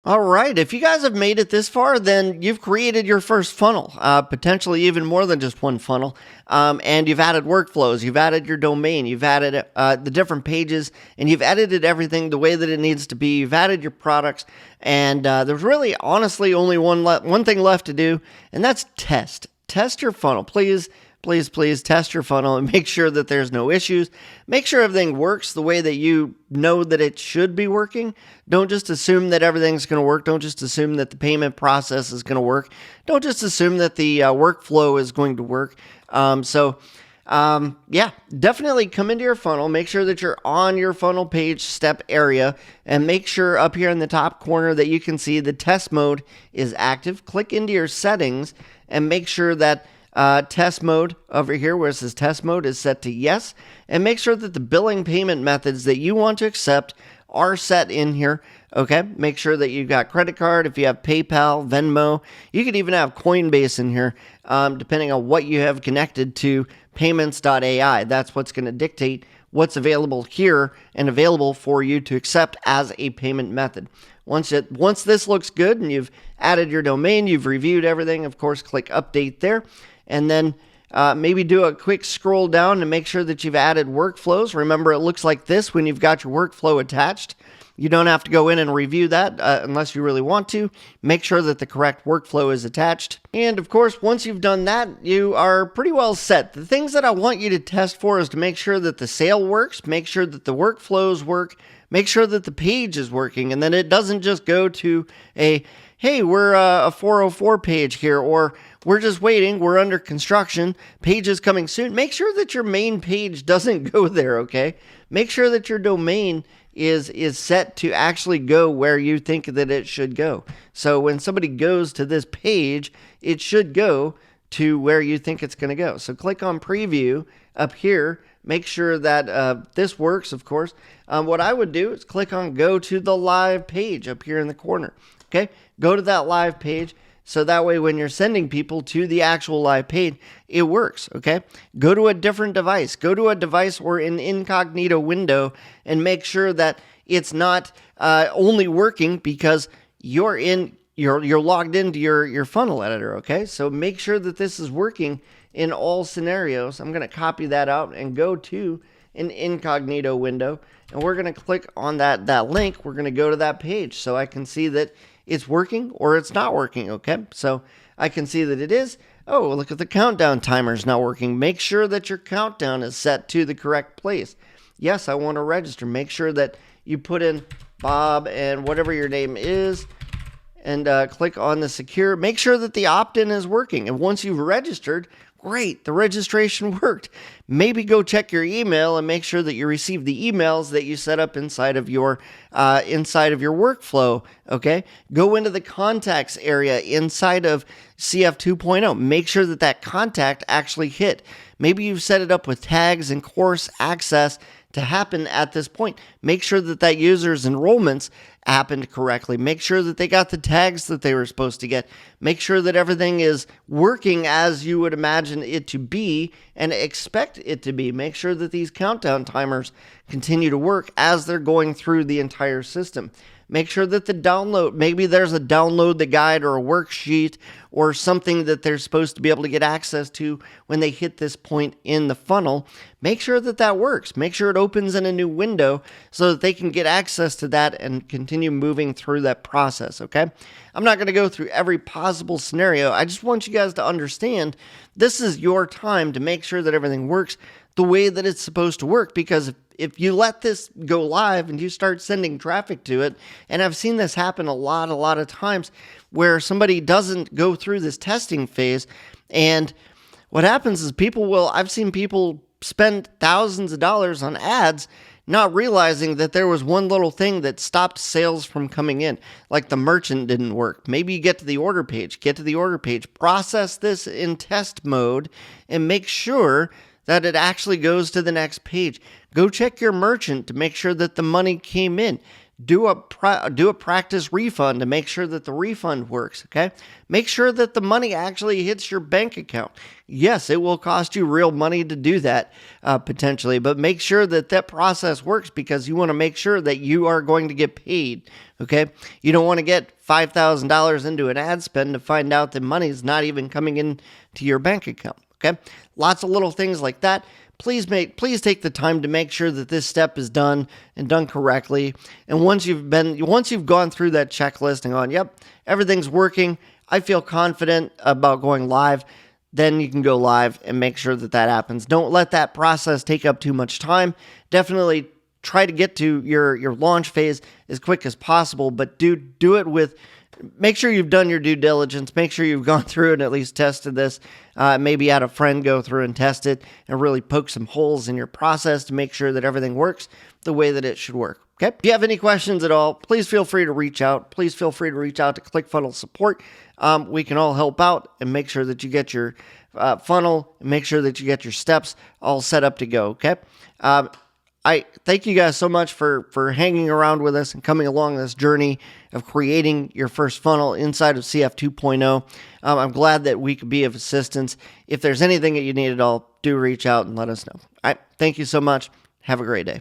All right. If you guys have made it this far, then you've created your first funnel, potentially even more than just one funnel. And you've added workflows, you've added your domain, you've added the different pages, and you've edited everything the way that it needs to be. You've added your products, and there's really, honestly, only one thing left to do, and that's test. Test your funnel, please. Please test your funnel and make sure that there's no issues. Make sure everything works the way that you know that it should be working. Don't just assume that everything's going to work. Don't just assume that the payment process is going to work. Don't just assume that the workflow is going to work. Yeah, definitely come into your funnel. Make sure that you're on your funnel page step area, and make sure up here in the top corner that you can see the test mode is active. Click into your settings and make sure that test mode over here where it says test mode is set to yes, and make sure that the billing payment methods that you want to accept are set in here. Okay, make sure that you've got credit card. If you have PayPal, Venmo, you could even have Coinbase in here, depending on what you have connected to payments.ai. That's what's going to dictate what's available here and available for you to accept as a payment method. Once this looks good and you've added your domain, you've reviewed everything, of course, click update there. And then maybe do a quick scroll down to make sure that you've added workflows. Remember, it looks like this when you've got your workflow attached. You don't have to go in and review that unless you really want to. Make sure that the correct workflow is attached. And of course, once you've done that, you are pretty well set. The things that I want you to test for is to make sure that the sale works, make sure that the workflows work, make sure that the page is working, and then it doesn't just go to a, hey, we're a 404 page here, or we're just waiting, we're under construction, page is coming soon. Make sure that your main page doesn't go there, okay? Make sure that your domain is set to actually go where you think that it should go. So when somebody goes to this page, it should go to where you think it's going to go. So click on preview up here. Make sure that this works, of course. What I would do is click on go to the live page up here in the corner. Okay, go to that live page. So that way when you're sending people to the actual live page, it works, okay? Go to a different device. Go to a device or an incognito window and make sure that it's not only working because you're logged into your funnel editor, okay? So make sure that this is working in all scenarios. I'm going to copy that out and go to an incognito window, and we're going to click on that link. We're going to go to that page so I can see that it's working or it's not working, okay? So I can see that it is. Oh, look at the countdown timer is not working. Make sure that your countdown is set to the correct place. Yes, I want to register. Make sure that you put in Bob and whatever your name is, and click on the secure. Make sure that the opt-in is working. And once you've registered, great, the registration worked. Maybe go check your email and make sure that you receive the emails that you set up inside of your workflow. Okay, go into the contacts area inside of CF 2.0. Make sure that that contact actually hit. Maybe you've set it up with tags and course access to happen at this point. Make sure that that user's enrollments happened correctly. Make sure that they got the tags that they were supposed to get. Make sure that everything is working as you would imagine it to be and expect it to be. Make sure that these countdown timers continue to work as they're going through the entire system. Make sure that the download, maybe there's a download the guide or a worksheet or something that they're supposed to be able to get access to when they hit this point in the funnel. Make sure that that works. Make sure it opens in a new window so that they can get access to that and continue moving through that process, okay? I'm not going to go through every possible scenario. I just want you guys to understand this is your time to make sure that everything works the way that it's supposed to work, because if you let this go live and you start sending traffic to it, and I've seen this happen a lot of times where somebody doesn't go through this testing phase, and what happens is I've seen people spend thousands of dollars on ads not realizing that there was one little thing that stopped sales from coming in, like the merchant didn't work. Maybe you get to the order page, process this in test mode, and make sure that it actually goes to the next page. Go check your merchant to make sure that the money came in. do a practice refund to make sure that the refund works, okay? Make sure that the money actually hits your bank account. Yes, it will cost you real money to do that potentially, but make sure that that process works because you want to make sure that you are going to get paid, okay? You don't want to get $5,000 into an ad spend to find out that money's not even coming in to your bank account, okay? Lots of little things like that. Please take the time to make sure that this step is done and done correctly. And once you've gone through that checklist and gone, yep, everything's working, I feel confident about going live, then you can go live and make sure that that happens. Don't let that process take up too much time. Definitely try to get to your launch phase as quick as possible, but do it with. Make sure you've done your due diligence. Make sure you've gone through and at least tested this. Maybe had a friend go through and test it and really poke some holes in your process to make sure that everything works the way that it should work. Okay. If you have any questions at all, please feel free to reach out. Please feel free to reach out to ClickFunnels support. We can all help out and make sure that you get your funnel and make sure that you get your steps all set up to go. Okay. I thank you guys so much for hanging around with us and coming along this journey of creating your first funnel inside of CF 2.0. I'm glad that we could be of assistance. If there's anything that you need at all, do reach out and let us know. All right. Thank you so much. Have a great day.